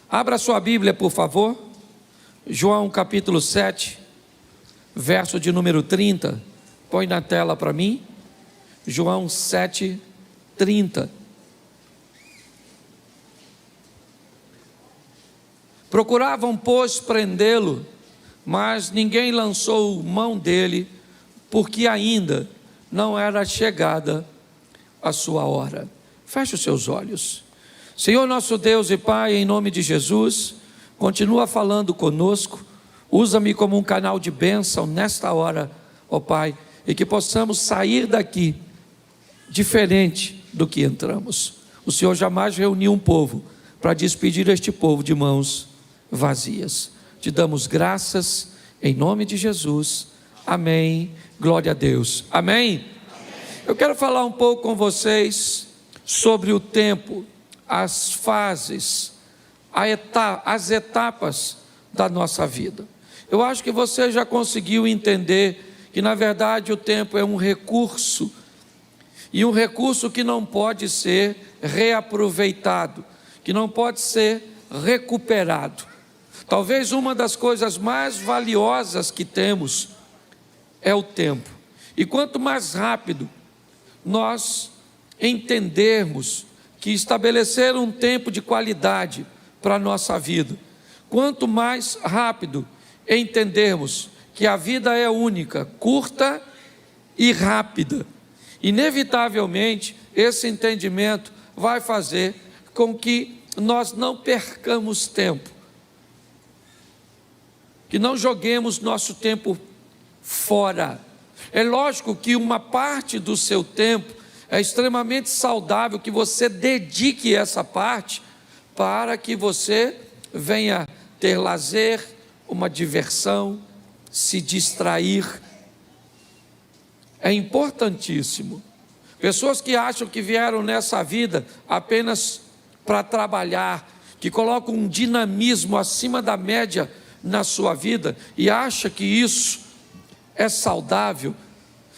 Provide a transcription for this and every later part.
Abra sua Bíblia, por favor. João capítulo 7, verso de número 30. Põe na tela para mim. João 7, 30. Procuravam, pois, prendê-lo, mas ninguém lançou mão dele, porque ainda não era chegada a sua hora. Feche os seus olhos. Senhor nosso Deus e Pai, em nome de Jesus, continua falando conosco. Usa-me como um canal de bênção nesta hora, ó Pai, e que possamos sair daqui diferente do que entramos. O Senhor jamais reuniu um povo para despedir este povo de mãos vazias. Te damos graças em nome de Jesus. Amém. Glória a Deus. Amém. Eu quero falar um pouco com vocês sobre o tempo, as fases, as etapas da nossa vida. Eu acho que você já conseguiu entender que na verdade o tempo é um recurso, e um recurso que não pode ser reaproveitado, que não pode ser recuperado. Talvez uma das coisas mais valiosas que temos é o tempo. E quanto mais rápido nós entendermos que estabelecer um tempo de qualidade para a nossa vida, quanto mais rápido entendermos que a vida é única, curta e rápida, inevitavelmente esse entendimento vai fazer com que nós não percamos tempo, que não joguemos nosso tempo fora. É lógico que uma parte do seu tempo é extremamente saudável que você dedique essa parte para que você venha ter lazer, uma diversão, se distrair. É importantíssimo. Pessoas que acham que vieram nessa vida apenas para trabalhar, que colocam um dinamismo acima da média na sua vida e acha que isso é saudável,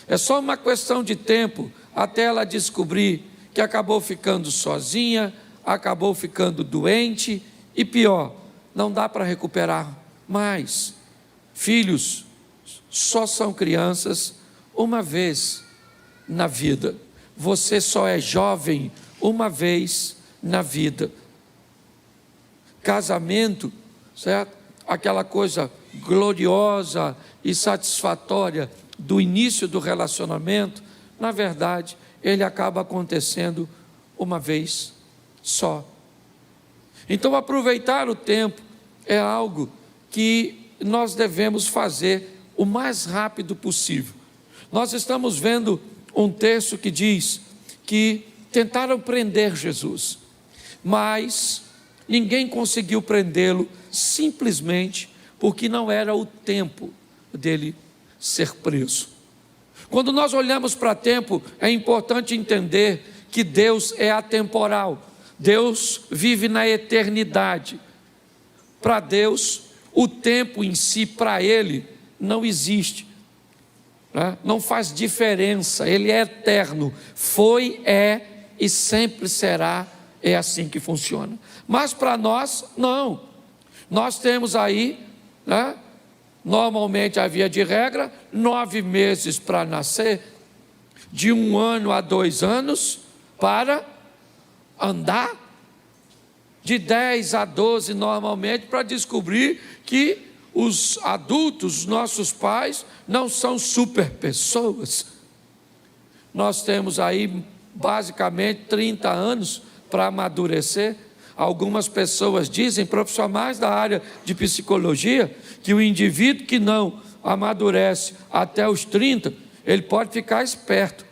é só uma questão de tempo até ela descobrir que acabou ficando sozinha, acabou ficando doente e pior, não dá para recuperar mais. Filhos só são crianças uma vez na vida. Você só é jovem uma vez na vida. Casamento, certo? Aquela coisa gloriosa e satisfatória do início do relacionamento, na verdade, ele acaba acontecendo uma vez só. Então, aproveitar o tempo é algo que nós devemos fazer o mais rápido possível. Nós estamos vendo um texto que diz que tentaram prender Jesus, mas ninguém conseguiu prendê-lo simplesmente porque não era o tempo dele ser preso. Quando nós olhamos para tempo, é importante entender que Deus é atemporal. Deus vive na eternidade. Para Deus, o tempo em si, para Ele, não existe, né? Não faz diferença, Ele é eterno. Foi, é e sempre será. É assim que funciona. Mas para nós, não. Nós temos aí, né? Normalmente, a via de regra, 9 meses para nascer, de 1 ano a 2 anos para andar, de 10 a 12 normalmente para descobrir que os adultos, nossos pais, não são super pessoas. Nós temos aí basicamente 30 anos para amadurecer. Algumas pessoas dizem, profissionais da área de psicologia, que o indivíduo que não amadurece até os 30, ele pode ficar esperto,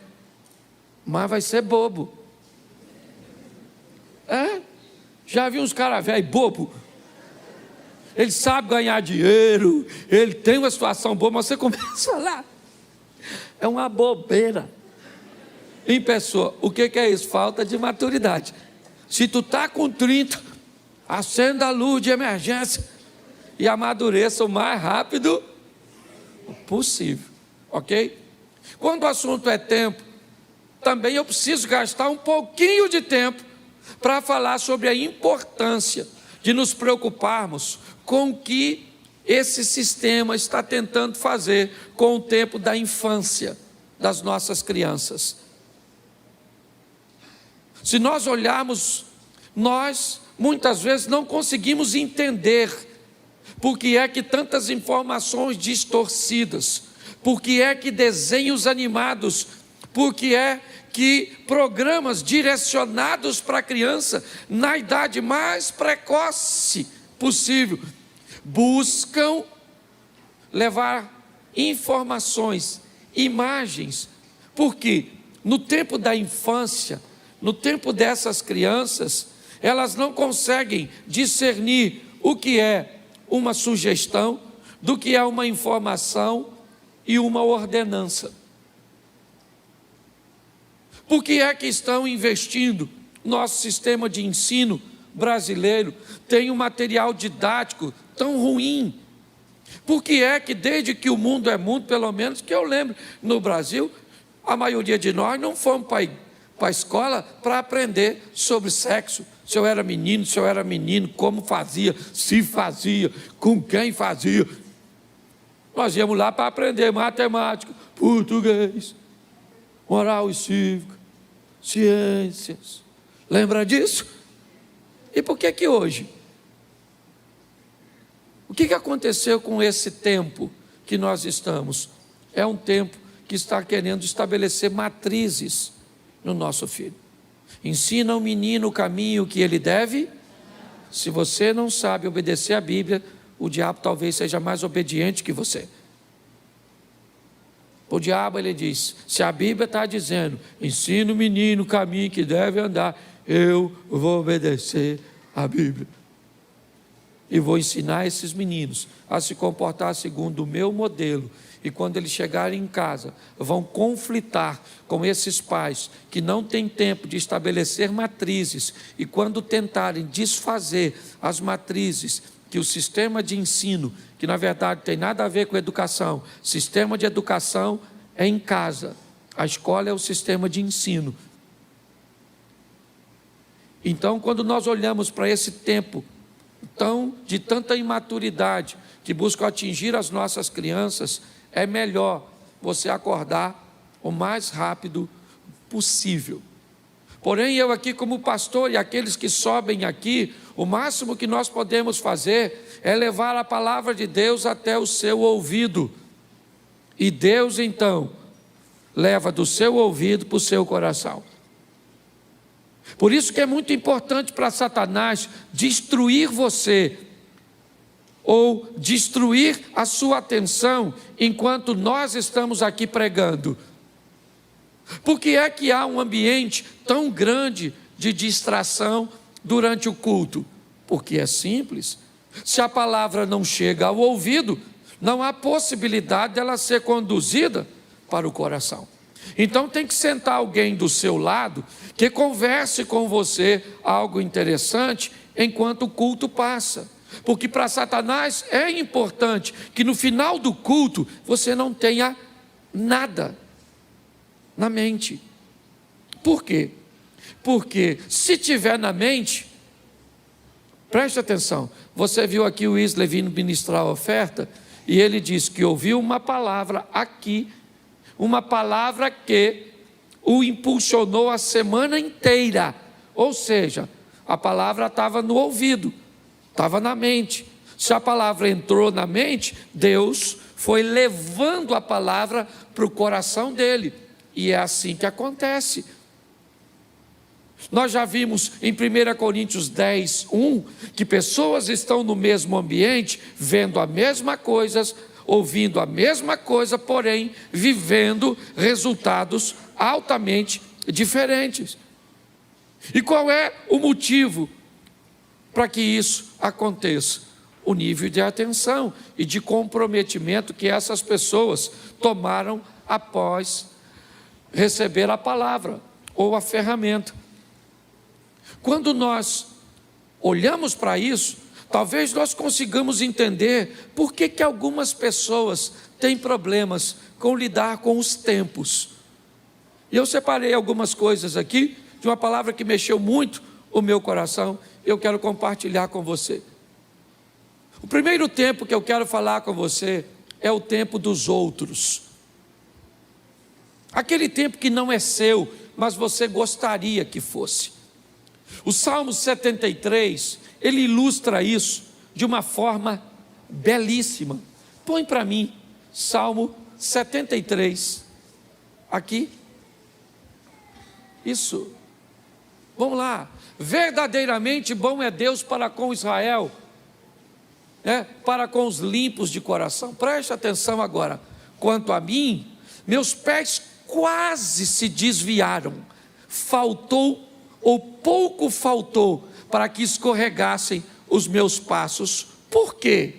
mas vai ser bobo. Já vi uns caras velhos bobo. Ele sabe ganhar dinheiro, ele tem uma situação boa, mas você começa lá, é uma bobeira. Em pessoa, o que é isso? Falta de maturidade. Se tu está com 30, acenda a luz de emergência e amadureça o mais rápido possível, ok? Quando o assunto é tempo, também eu preciso gastar um pouquinho de tempo para falar sobre a importância de nos preocuparmos com o que esse sistema está tentando fazer com o tempo da infância das nossas crianças. Se nós olharmos, nós muitas vezes não conseguimos entender por que é que tantas informações distorcidas, por que é que desenhos animados, por que é que programas direcionados para a criança na idade mais precoce possível buscam levar informações, imagens, porque no tempo da infância, no tempo dessas crianças, elas não conseguem discernir o que é uma sugestão, do que é uma informação e uma ordenança. Por que é que estão investindo? Nosso sistema de ensino brasileiro tem um material didático tão ruim. Por que é que desde que o mundo é mundo, pelo menos que eu lembro, no Brasil, a maioria de nós não fomos para a escola para aprender sobre sexo, se eu era menino, como fazia, se fazia, com quem fazia. Nós íamos lá para aprender matemática, português, moral e cívica, ciências. Lembra disso? E por que que hoje? O que aconteceu com esse tempo que nós estamos? É um tempo que está querendo estabelecer matrizes no nosso filho. Ensina o menino o caminho que ele deve. Se você não sabe obedecer a Bíblia, o diabo talvez seja mais obediente que você. O diabo, ele diz, se a Bíblia está dizendo, ensina o menino o caminho que deve andar, eu vou obedecer a Bíblia. E vou ensinar esses meninos a se comportar segundo o meu modelo. E quando eles chegarem em casa, vão conflitar com esses pais que não têm tempo de estabelecer matrizes. E quando tentarem desfazer as matrizes que o sistema de ensino, que na verdade tem nada a ver com educação, sistema de educação é em casa, a escola é o sistema de ensino. Então, quando nós olhamos para esse tempo de tanta imaturidade que busca atingir as nossas crianças, é melhor você acordar o mais rápido possível. Porém, eu aqui como pastor e aqueles que sobem aqui, o máximo que nós podemos fazer é levar a palavra de Deus até o seu ouvido. E Deus então leva do seu ouvido para o seu coração. Por isso que é muito importante para Satanás destruir você, ou destruir a sua atenção enquanto nós estamos aqui pregando. Por que é que há um ambiente tão grande de distração durante o culto? Porque é simples. Se a palavra não chega ao ouvido, não há possibilidade dela ser conduzida para o coração. Então tem que sentar alguém do seu lado que converse com você algo interessante enquanto o culto passa. Porque para Satanás é importante que no final do culto você não tenha nada na mente. Por quê? Porque se tiver na mente, preste atenção, você viu aqui o Isley vindo ministrar a oferta, e ele disse que ouviu uma palavra aqui, uma palavra que o impulsionou a semana inteira, ou seja, a palavra estava no ouvido, estava na mente. Se a palavra entrou na mente, Deus foi levando a palavra para o coração dele, e é assim que acontece. Nós já vimos em 1 Coríntios 10, 1, que pessoas estão no mesmo ambiente, vendo a mesma coisa, ouvindo a mesma coisa, porém vivendo resultados altamente diferentes. E qual é o motivo para que isso aconteça? O nível de atenção e de comprometimento que essas pessoas tomaram após receber a palavra ou a ferramenta. Quando nós olhamos para isso, talvez nós consigamos entender por que algumas pessoas têm problemas com lidar com os tempos. E eu separei algumas coisas aqui, de uma palavra que mexeu muito o meu coração, eu quero compartilhar com você. O primeiro tempo que eu quero falar com você é o tempo dos outros. Aquele tempo que não é seu, mas você gostaria que fosse. O Salmo 73, ele ilustra isso de uma forma belíssima. Põe para mim, Salmo 73, aqui. Isso. Vamos lá. Verdadeiramente bom é Deus para com Israel, para com os limpos de coração. Preste atenção agora. Quanto a mim, meus pés quase se desviaram. Faltou ou pouco faltou para que escorregassem os meus passos. Por quê?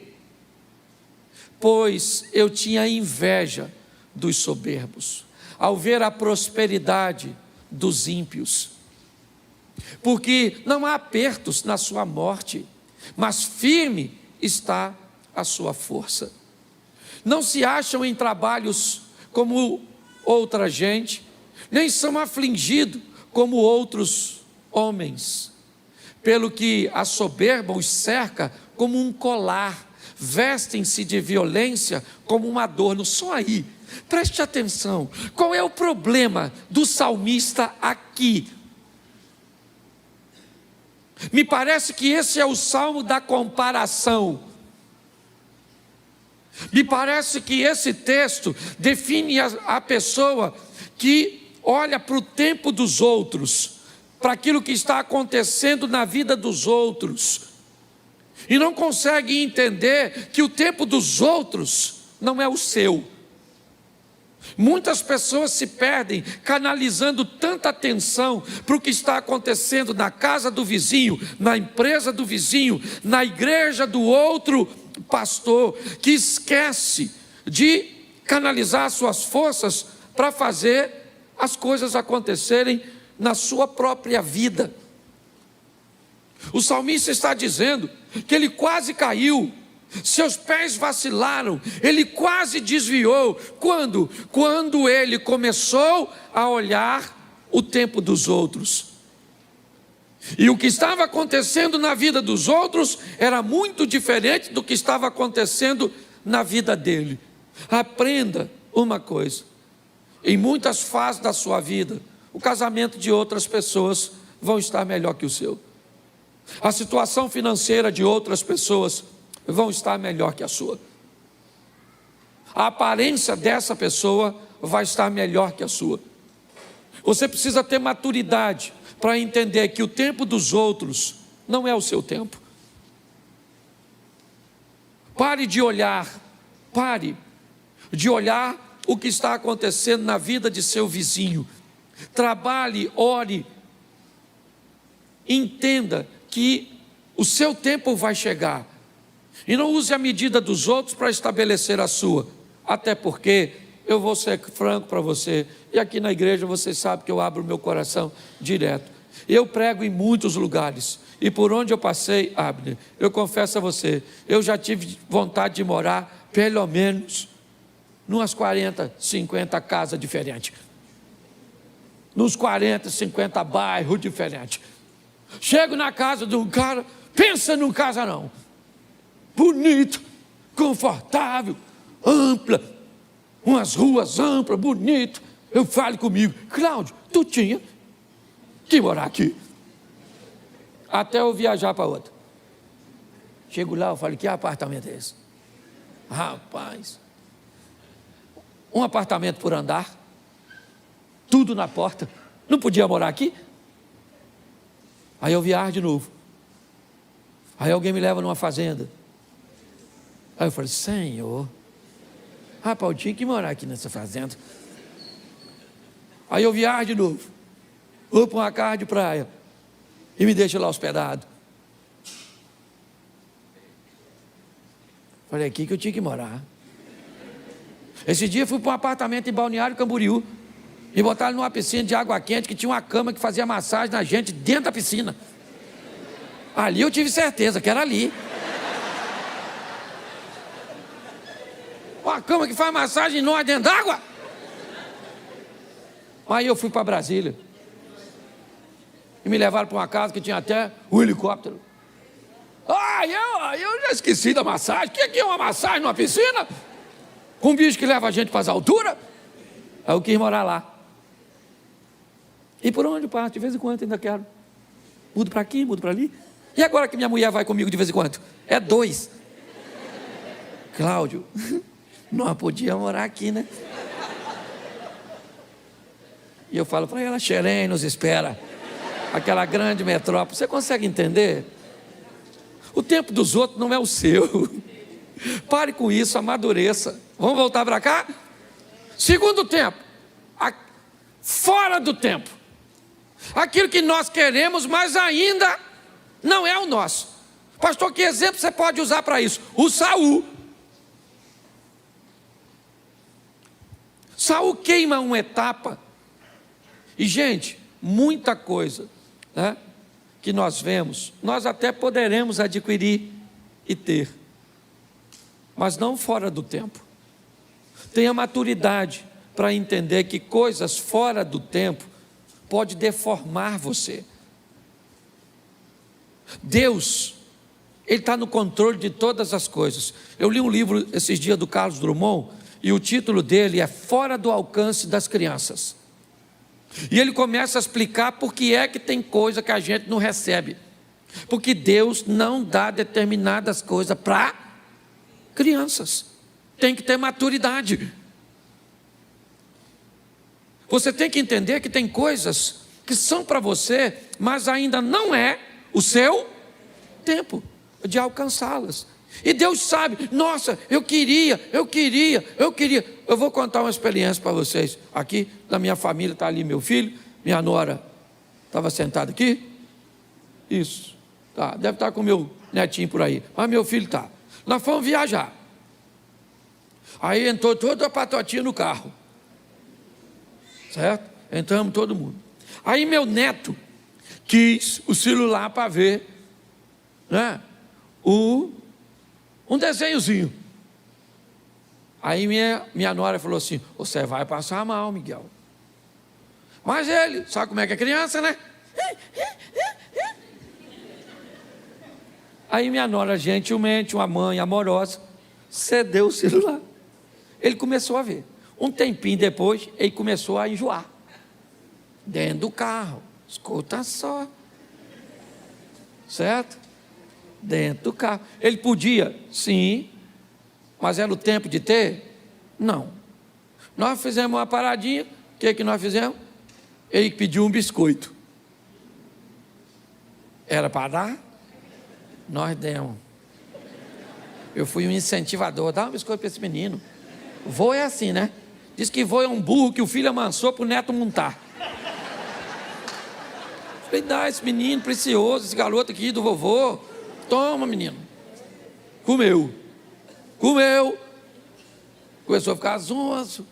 Pois eu tinha inveja dos soberbos, ao ver a prosperidade dos ímpios. Porque não há apertos na sua morte, mas firme está a sua força. Não se acham em trabalhos como outra gente, nem são afligidos como outros homens. Pelo que a soberba os cerca como um colar, vestem-se de violência como um adorno. Só aí, preste atenção, qual é o problema do salmista aqui? Me parece que esse é o salmo da comparação. Me parece que esse texto define a pessoa que olha para o tempo dos outros, para aquilo que está acontecendo na vida dos outros, e não consegue entender que o tempo dos outros não é o seu. Muitas pessoas se perdem canalizando tanta atenção para o que está acontecendo na casa do vizinho, na empresa do vizinho, na igreja do outro pastor, que esquece de canalizar suas forças para fazer as coisas acontecerem na sua própria vida. O salmista está dizendo que ele quase caiu, seus pés vacilaram, ele quase desviou. Quando ele começou a olhar o tempo dos outros. E o que estava acontecendo na vida dos outros era muito diferente do que estava acontecendo na vida dele. Aprenda uma coisa: em muitas fases da sua vida, o casamento de outras pessoas vão estar melhor que o seu. A situação financeira de outras pessoas vão estar melhor que a sua. A aparência dessa pessoa vai estar melhor que a sua. Você precisa ter maturidade para entender que o tempo dos outros não é o seu tempo. Pare de olhar o que está acontecendo na vida de seu vizinho. Trabalhe, ore, entenda que o seu tempo vai chegar. E não use a medida dos outros para estabelecer a sua. Até porque, eu vou ser franco para você, e aqui na igreja você sabe que eu abro o meu coração direto. Eu prego em muitos lugares, e por onde eu passei, Abner, eu confesso a você, eu já tive vontade de morar, pelo menos, numas 40, 50 casas diferentes. Nos 40, 50 bairros diferentes. Chego na casa de um cara, pensa num casarão. Bonito, confortável, ampla, umas ruas amplas, bonito. Eu falo comigo, Cláudio, tu tinha que morar aqui. Até eu viajar para outra. Chego lá, eu falo, que apartamento é esse? Rapaz, um apartamento por andar, tudo na porta, não podia morar aqui? Aí eu viajo de novo. Aí alguém me leva numa fazenda. Aí eu falei, Senhor, rapaz, eu tinha que morar aqui nessa fazenda. Aí eu viajo de novo. Vou para uma casa de praia e me deixo lá hospedado. Falei, aqui que eu tinha que morar. Esse dia eu fui para um apartamento em Balneário Camboriú e botaram numa piscina de água quente que tinha uma cama que fazia massagem na gente dentro da piscina. Ali eu tive certeza que era ali. Uma cama que faz massagem em nós dentro d'água. Aí eu fui para Brasília. E me levaram para uma casa que tinha até um helicóptero. Eu já esqueci da massagem. O que é uma massagem numa piscina? Com um bicho que leva a gente para as alturas? Aí eu quis morar lá. E por onde eu passo? De vez em quando ainda quero. Mudo para aqui, mudo para ali. E agora que minha mulher vai comigo de vez em quando? É 2. Cláudio, não podia morar aqui, né? E eu falo para ela, Xerém nos espera. Aquela grande metrópole. Você consegue entender? O tempo dos outros não é o seu. Pare com isso, amadureça. Vamos voltar para cá? Segundo tempo, fora do tempo. Aquilo que nós queremos, mas ainda não é o nosso. Pastor, que exemplo você pode usar para isso? O Saul. Saul queima uma etapa. E, gente, muita coisa, né, que nós vemos, nós até poderemos adquirir e ter, mas não fora do tempo. Tenha maturidade para entender que coisas fora do tempo pode deformar você. Deus, Ele está no controle de todas as coisas. Eu li um livro esses dias do Carlos Drummond, e o título dele é Fora do Alcance das Crianças. E ele começa a explicar por que é que tem coisa que a gente não recebe. Porque Deus não dá determinadas coisas para crianças. Tem que ter maturidade. Você tem que entender que tem coisas que são para você, mas ainda não é o seu tempo de alcançá-las. E Deus sabe, nossa, eu queria. Eu vou contar uma experiência para vocês. Aqui, na minha família, está ali meu filho, minha nora estava sentada aqui. Isso, tá, deve estar com meu netinho por aí, mas meu filho está. Nós fomos viajar. Aí entrou toda a patotinha no carro. Certo? Entramos todo mundo. Aí meu neto quis o celular para ver, né, um desenhozinho. Aí minha nora falou assim, você vai passar mal, Miguel. Mas ele, sabe como é que é criança, né? Aí minha nora, gentilmente, uma mãe amorosa, cedeu o celular. Ele começou a ver. Um tempinho depois, ele começou a enjoar. Dentro do carro, escuta só. Certo? Dentro do carro. Ele podia? Sim. Mas era o tempo de ter? Não. Nós fizemos uma paradinha. O que nós fizemos? Ele pediu um biscoito. Era para dar? Nós demos. Eu fui um incentivador. Dá um biscoito para esse menino. Vô é assim, né? Diz que vô é um burro que o filho amansou para o neto montar. Falei, dá esse menino precioso, esse garoto aqui do vovô. Toma, menino. Comeu. Começou a ficar zonzo.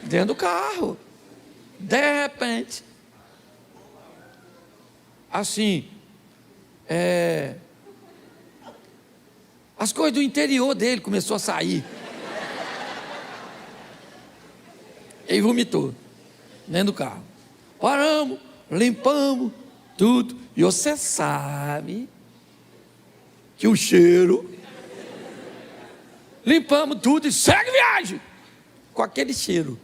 Dentro do carro. De repente. Assim. As coisas do interior dele começou a sair. Ele vomitou. Dentro do carro. Paramos, limpamos, tudo. E você sabe que o cheiro. Limpamos tudo e segue viagem. Com aquele cheiro.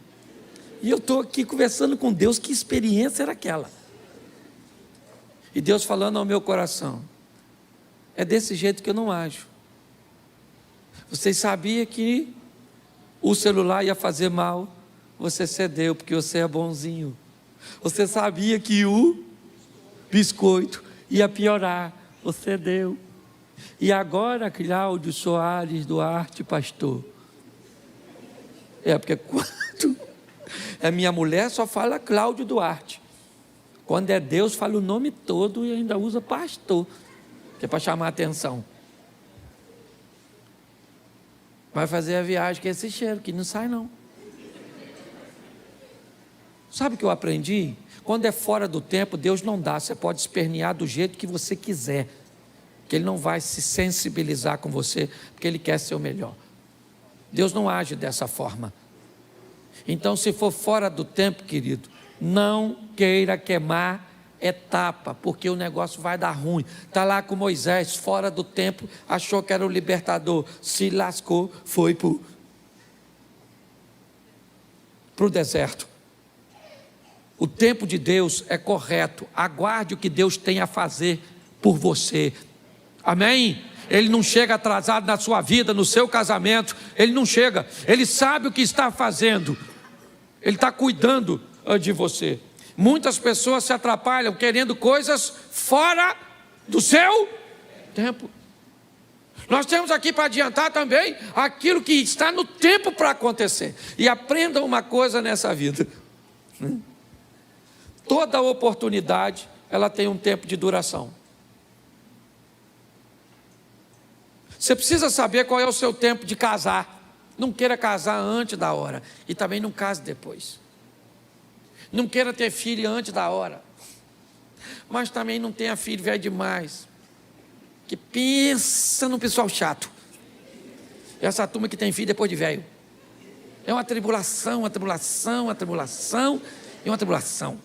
E eu estou aqui conversando com Deus, que experiência era aquela? E Deus falando ao meu coração, é desse jeito que eu não ajo. Vocês sabiam que o celular ia fazer mal? Você cedeu, porque você é bonzinho. Você sabia que o biscoito ia piorar? Você deu. E agora, Cláudio Soares Duarte, pastor. Porque quando é minha mulher, só fala Cláudio Duarte. Quando é Deus, fala o nome todo e ainda usa pastor, que é para chamar a atenção. Vai fazer a viagem com esse cheiro, que não sai não. Sabe o que eu aprendi? Quando é fora do tempo, Deus não dá. Você pode espernear do jeito que você quiser, que Ele não vai se sensibilizar com você, porque Ele quer ser o melhor. Deus não age dessa forma. Então, se for fora do tempo, querido, não queira queimar etapa, porque o negócio vai dar ruim. Está lá com Moisés, fora do tempo, achou que era o libertador, se lascou, foi para o deserto. O tempo de Deus é correto, aguarde o que Deus tem a fazer por você, amém? Ele não chega atrasado na sua vida, no seu casamento, ele não chega, ele sabe o que está fazendo, ele está cuidando de você. Muitas pessoas se atrapalham querendo coisas fora do seu tempo. Nós temos aqui para adiantar também aquilo que está no tempo para acontecer. E aprenda uma coisa nessa vida: toda oportunidade, ela tem um tempo de duração. Você precisa saber qual é o seu tempo de casar. Não queira casar antes da hora, e também não case depois. Não queira ter filho antes da hora, mas também não tenha filho velho demais, que pensa no pessoal chato. Essa turma que tem filho depois de velho, é uma tribulação, uma tribulação, uma tribulação e uma tribulação.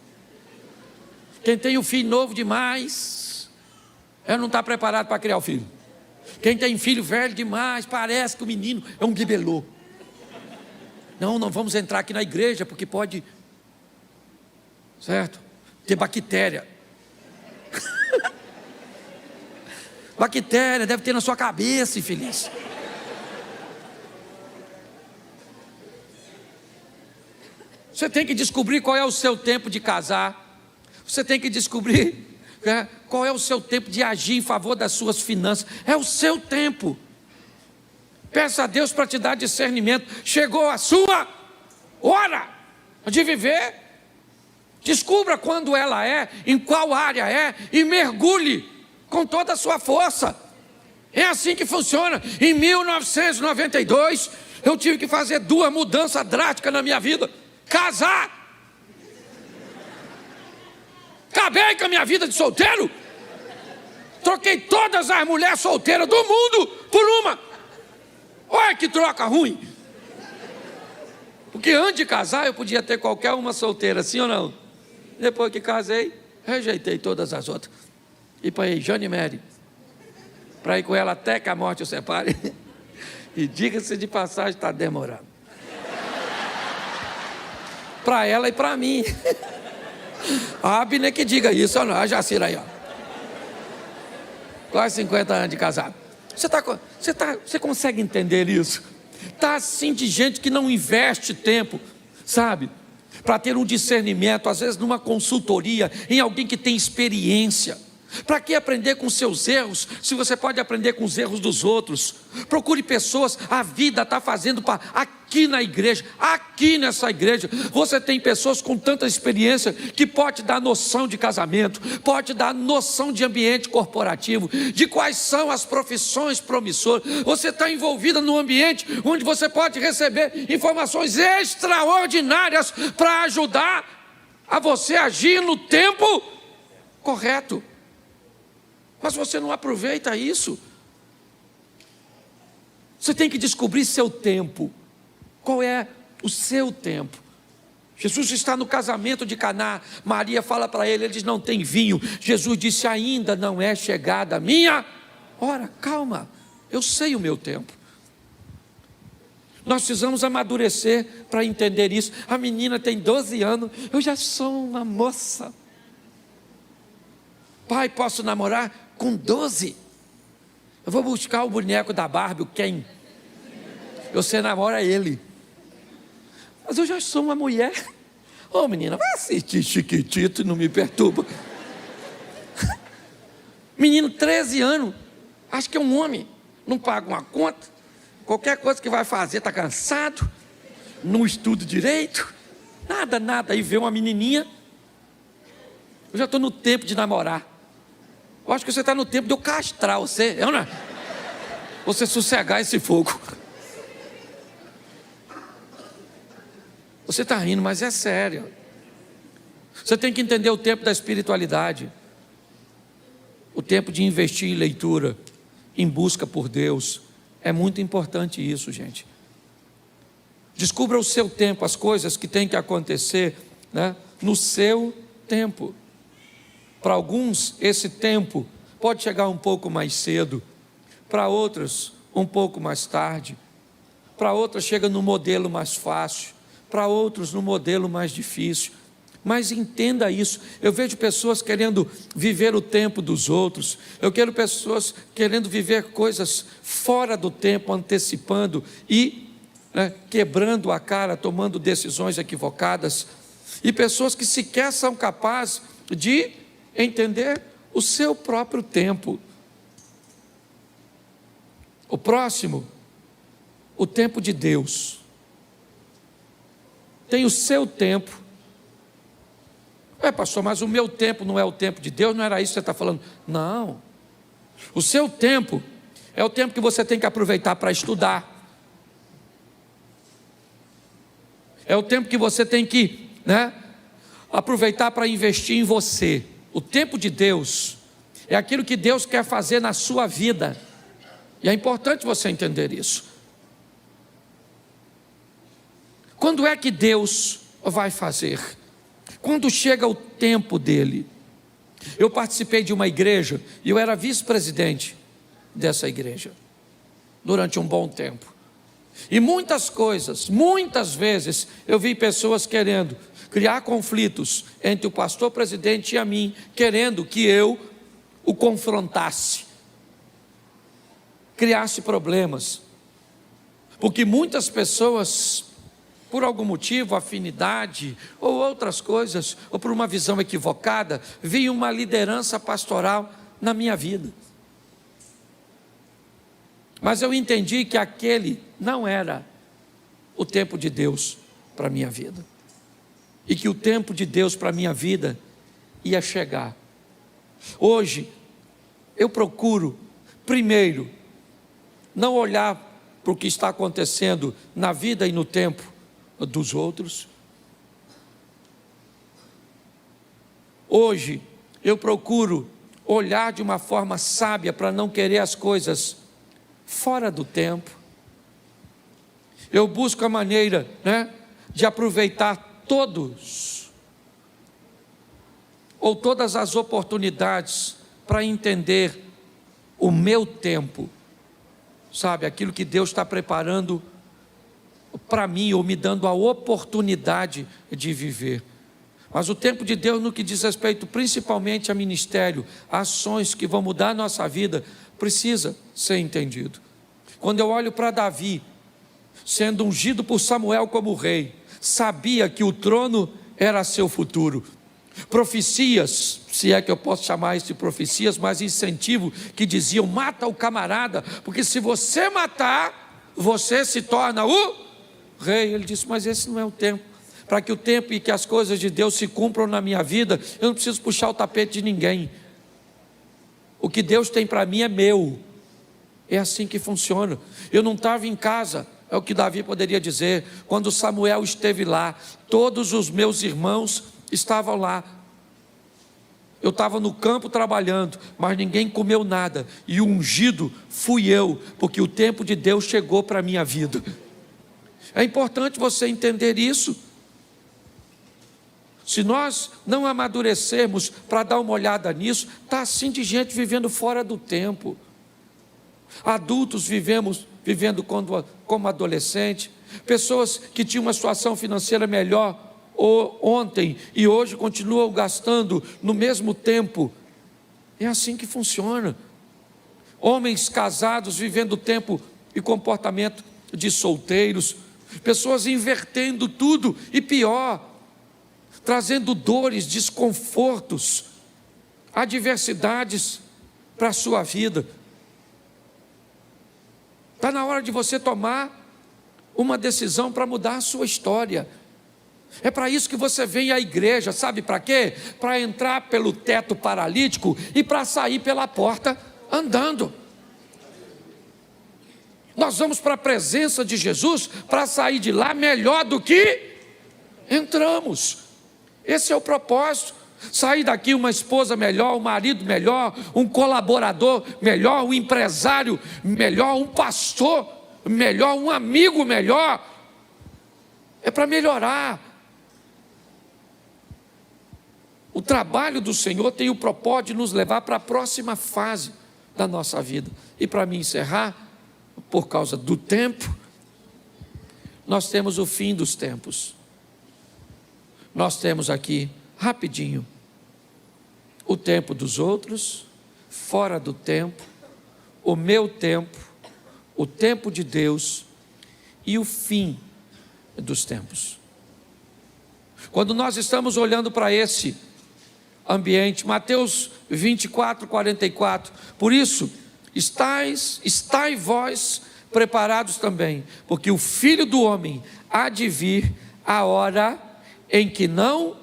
Quem tem um filho novo demais, não está preparado para criar o filho. Quem tem filho velho demais, parece que o menino é um bibelô. Não vamos entrar aqui na igreja, porque pode, certo, ter bactéria. Bactéria deve ter na sua cabeça, infeliz. Você tem que descobrir qual é o seu tempo de casar. Você tem que descobrir qual é o seu tempo de agir em favor das suas finanças. É o seu tempo. Peça a Deus para te dar discernimento. Chegou a sua hora de viver. Descubra quando ela é, em qual área é, e mergulhe com toda a sua força. É assim que funciona. Em 1992, eu tive que fazer 2 mudanças drásticas na minha vida. Casar. Acabei com a minha vida de solteiro. Troquei todas as mulheres solteiras do mundo por uma. Olha que troca ruim. Porque antes de casar eu podia ter qualquer uma solteira, sim ou não? Depois que casei, rejeitei todas as outras. E para Jane Mary, para ir com ela até que a morte o separe. E diga-se de passagem, está demorando. Para ela e para mim. A Abner que diga isso, ou não? A Jacira aí, ó. Quase 50 anos de casado. Você consegue entender isso? Está assim de gente que não investe tempo, sabe? Para ter um discernimento, às vezes numa consultoria, em alguém que tem experiência. Para que aprender com seus erros, se você pode aprender com os erros dos outros? Procure pessoas, a vida está fazendo aqui na igreja, aqui nessa igreja, você tem pessoas com tanta experiência, que pode dar noção de casamento, pode dar noção de ambiente corporativo, de quais são as profissões promissoras. Você está envolvida num ambiente, onde você pode receber informações extraordinárias, para ajudar a você agir no tempo correto. Mas você não aproveita isso. Você tem que descobrir seu tempo. Qual é o seu tempo? Jesus está no casamento de Caná. Maria fala para ele, eles não têm vinho. Jesus disse, ainda não é chegada a minha hora. Calma, eu sei o meu tempo. Nós precisamos amadurecer para entender isso. A menina tem 12 anos, eu já sou uma moça. Pai, posso namorar? Com 12, eu vou buscar o boneco da Barbie, o Ken. Você namora ele. Mas eu já sou uma mulher. Ô menina, vai assistir Chiquitito e não me perturba. Menino, 13 anos, acho que é um homem, não paga uma conta, qualquer coisa que vai fazer está cansado, não estuda direito, nada, aí vê uma menininha. Eu já estou no tempo de namorar. Eu acho que você está no tempo de eu castrar você, não é? Você sossegar esse fogo. Você está rindo, mas é sério. Você tem que entender o tempo da espiritualidade. O tempo de investir em leitura, em busca por Deus. É muito importante isso, gente. Descubra o seu tempo, as coisas que têm que acontecer, né? no seu tempo. Para alguns, esse tempo pode chegar um pouco mais cedo, para outros, um pouco mais tarde, para outros chega no modelo mais fácil, para outros no modelo mais difícil. Mas entenda isso, eu vejo pessoas querendo viver o tempo dos outros, eu quero pessoas querendo viver coisas fora do tempo, antecipando e quebrando a cara, tomando decisões equivocadas, e pessoas que sequer são capazes de entender o seu próprio tempo. O próximo, o tempo de Deus, tem o seu tempo. Pastor, mas o meu tempo não é o tempo de Deus? Não era isso que você está falando? Não, o seu tempo é o tempo que você tem que aproveitar para estudar, é o tempo que você tem que aproveitar para investir em você. O tempo de Deus é aquilo que Deus quer fazer na sua vida, e é importante você entender isso. Quando é que Deus vai fazer? Quando chega o tempo dele. Eu participei de uma igreja e eu era vice-presidente dessa igreja durante um bom tempo, e muitas vezes eu vi pessoas querendo criar conflitos entre o pastor presidente e a mim, querendo que eu o confrontasse, criasse problemas, porque muitas pessoas, por algum motivo, afinidade ou outras coisas, ou por uma visão equivocada, viam uma liderança pastoral na minha vida. Mas eu entendi que aquele não era o tempo de Deus para a minha vida, e que o tempo de Deus para a minha vida ia chegar. Hoje, eu procuro, primeiro, não olhar para o que está acontecendo na vida e no tempo dos outros. Hoje, eu procuro olhar de uma forma sábia para não querer as coisas fora do tempo. Eu busco a maneira de aproveitar todas as oportunidades para entender o meu tempo, sabe, aquilo que Deus está preparando para mim, ou me dando a oportunidade de viver. Mas o tempo de Deus, no que diz respeito principalmente a ministério, a ações que vão mudar a nossa vida, precisa ser entendido. Quando eu olho para Davi, sendo ungido por Samuel como rei, sabia que o trono era seu futuro. Profecias, se é que eu posso chamar isso de profecias, mas incentivo, que diziam: mata o camarada, porque se você matar, você se torna o rei. Ele disse: mas esse não é o tempo. Para que o tempo e que as coisas de Deus se cumpram na minha vida, eu não preciso puxar o tapete de ninguém. O que Deus tem para mim é meu. É assim que funciona. Eu não estava em casa, é o que Davi poderia dizer, quando Samuel esteve lá, todos os meus irmãos estavam lá. Eu estava no campo trabalhando, mas ninguém comeu nada, e o ungido fui eu, porque o tempo de Deus chegou para a minha vida. É importante você entender isso. Se nós não amadurecermos para dar uma olhada nisso, está assim de gente vivendo fora do tempo. Adultos vivendo como adolescente, pessoas que tinham uma situação financeira melhor ontem e hoje continuam gastando no mesmo tempo. É assim que funciona. Homens casados vivendo tempo e comportamento de solteiros, pessoas invertendo tudo e pior, trazendo dores, desconfortos, adversidades para a sua vida. Está na hora de você tomar uma decisão para mudar a sua história. É para isso que você vem à igreja, sabe para quê? Para entrar pelo teto paralítico e para sair pela porta andando. Nós vamos para a presença de Jesus para sair de lá melhor do que entramos. Esse é o propósito. Sair daqui uma esposa melhor, um marido melhor, um colaborador melhor, um empresário melhor, um pastor melhor, um amigo melhor. É para melhorar. O trabalho do Senhor tem o propósito de nos levar para a próxima fase da nossa vida. E para me encerrar, por causa do tempo, nós temos o fim dos tempos. Nós temos aqui, rapidinho, o tempo dos outros, fora do tempo, o meu tempo, o tempo de Deus e o fim dos tempos. Quando nós estamos olhando para esse ambiente, Mateus 24, 44, por isso, estai vós preparados também, porque o Filho do Homem há de vir a hora em que não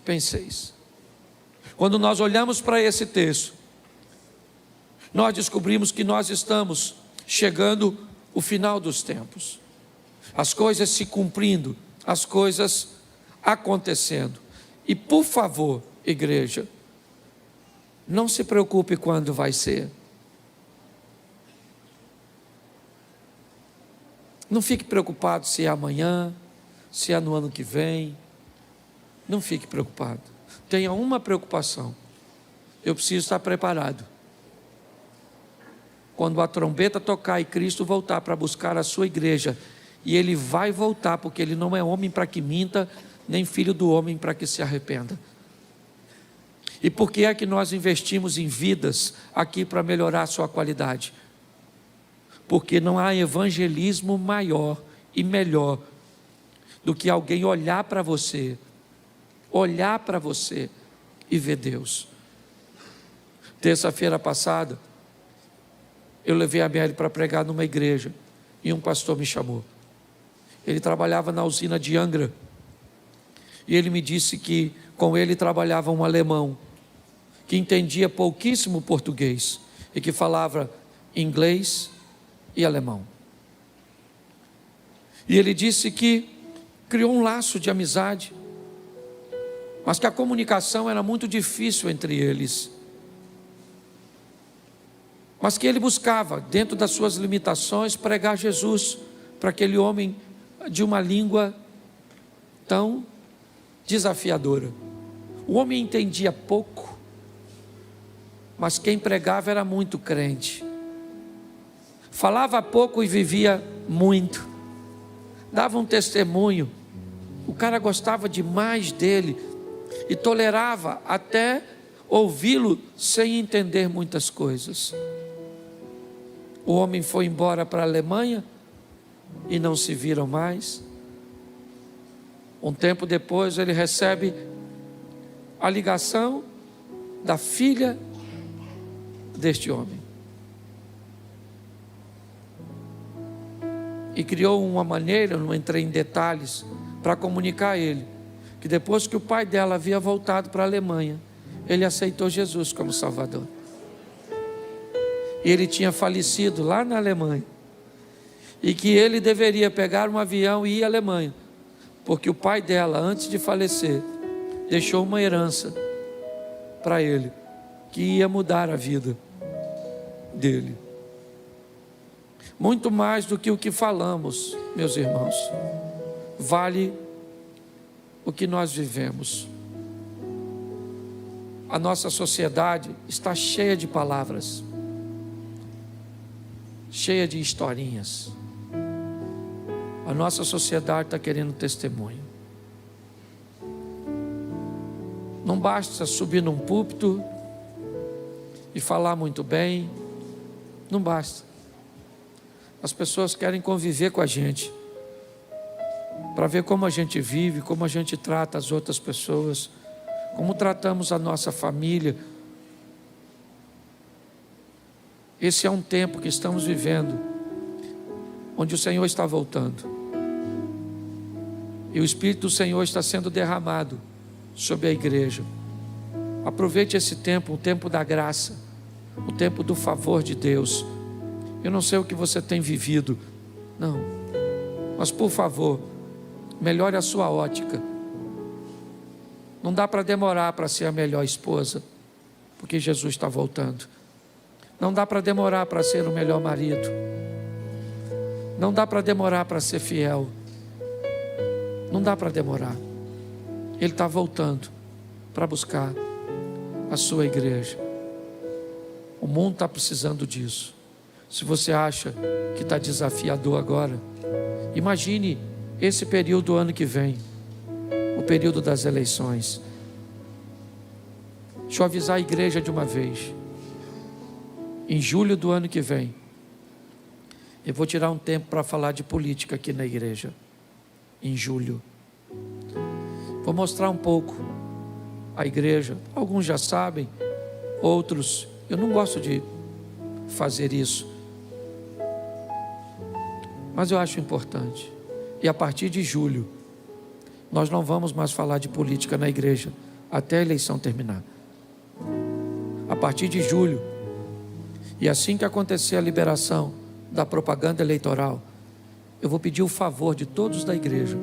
penseis. Quando nós olhamos para esse texto, nós descobrimos que nós estamos chegando ao final dos tempos, as coisas se cumprindo, as coisas acontecendo. E por favor, igreja, não se preocupe quando vai ser. Não fique preocupado se é amanhã, se é no ano que vem. Não fique preocupado. Tenha uma preocupação: eu preciso estar preparado. Quando a trombeta tocar e Cristo voltar para buscar a sua igreja, e Ele vai voltar, porque Ele não é homem para que minta, nem filho do homem para que se arrependa. E por que é que nós investimos em vidas aqui para melhorar a sua qualidade? Porque não há evangelismo maior e melhor do que alguém olhar para você e ver Deus. Terça-feira passada, eu levei a Mary para pregar numa igreja e um pastor me chamou. Ele trabalhava na usina de Angra e ele me disse que com ele trabalhava um alemão que entendia pouquíssimo português e que falava inglês e alemão. E ele disse que criou um laço de amizade, mas que a comunicação era muito difícil entre eles. Mas que ele buscava, dentro das suas limitações, pregar Jesus para aquele homem de uma língua tão desafiadora. O homem entendia pouco, mas quem pregava era muito crente. Falava pouco e vivia muito. Dava um testemunho. O cara gostava demais dele e tolerava até ouvi-lo sem entender muitas coisas. O homem foi embora para a Alemanha e não se viram mais. Um tempo depois ele recebe a ligação da filha deste homem. E criou uma maneira, não entrei em detalhes, para comunicar a ele, que depois que o pai dela havia voltado para a Alemanha, ele aceitou Jesus como Salvador. E ele tinha falecido lá na Alemanha. E que ele deveria pegar um avião e ir à Alemanha, porque o pai dela, antes de falecer, deixou uma herança para ele, que ia mudar a vida dele. Muito mais do que o que falamos, meus irmãos, vale o que nós vivemos. A nossa sociedade está cheia de palavras, cheia de historinhas. A nossa sociedade está querendo testemunho. Não basta subir num púlpito e falar muito bem, não basta. As pessoas querem conviver com a gente, para ver como a gente vive, como a gente trata as outras pessoas, como tratamos a nossa família. Esse é um tempo que estamos vivendo, onde o Senhor está voltando. E o Espírito do Senhor está sendo derramado sobre a igreja. Aproveite esse tempo, o tempo da graça, o tempo do favor de Deus. Eu não sei o que você tem vivido, não, mas por favor, melhore a sua ótica. Não dá para demorar para ser a melhor esposa, porque Jesus está voltando. Não dá para demorar para ser o melhor marido. Não dá para demorar para ser fiel. Não dá para demorar. Ele está voltando. para buscar a sua igreja. O mundo está precisando disso. Se você acha que está desafiador agora, imagine esse período do ano que vem, o período das eleições. Deixa eu avisar a igreja de uma vez. Em julho do ano que vem, eu vou tirar um tempo para falar de política aqui na igreja. Em julho. Vou mostrar um pouco a igreja. Alguns já sabem, outros, eu não gosto de fazer isso, mas eu acho importante. E a partir de julho, nós não vamos mais falar de política na igreja, até a eleição terminar. A partir de julho, e assim que acontecer a liberação da propaganda eleitoral, eu vou pedir o favor de todos da igreja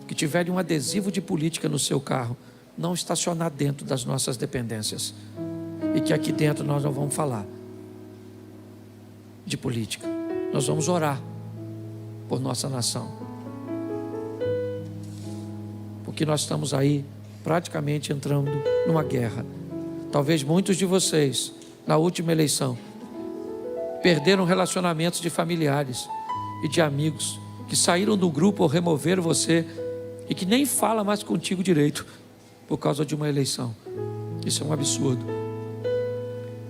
que tiverem um adesivo de política no seu carro, não estacionar dentro das nossas dependências, e que aqui dentro nós não vamos falar de política. Nós vamos orar por nossa nação, porque nós estamos aí praticamente entrando numa guerra. Talvez muitos de vocês, na última eleição, perderam relacionamentos de familiares e de amigos que saíram do grupo ou removeram você e que nem fala mais contigo direito por causa de uma eleição. Isso é um absurdo.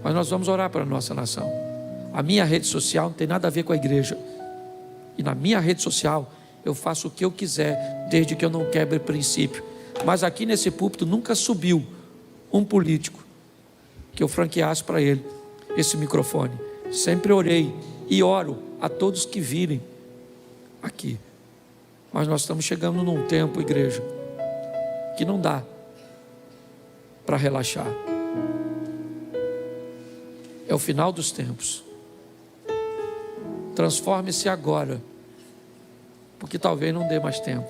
Mas nós vamos orar para a nossa nação. A minha rede social não tem nada a ver com a igreja. E na minha rede social eu faço o que eu quiser, desde que eu não quebre princípio. Mas aqui nesse púlpito nunca subiu um político que eu franqueasse para ele esse microfone. Sempre orei e oro a todos que virem aqui. Mas nós estamos chegando num tempo, igreja, que não dá para relaxar. É o final dos tempos. Transforme-se agora, porque talvez não dê mais tempo.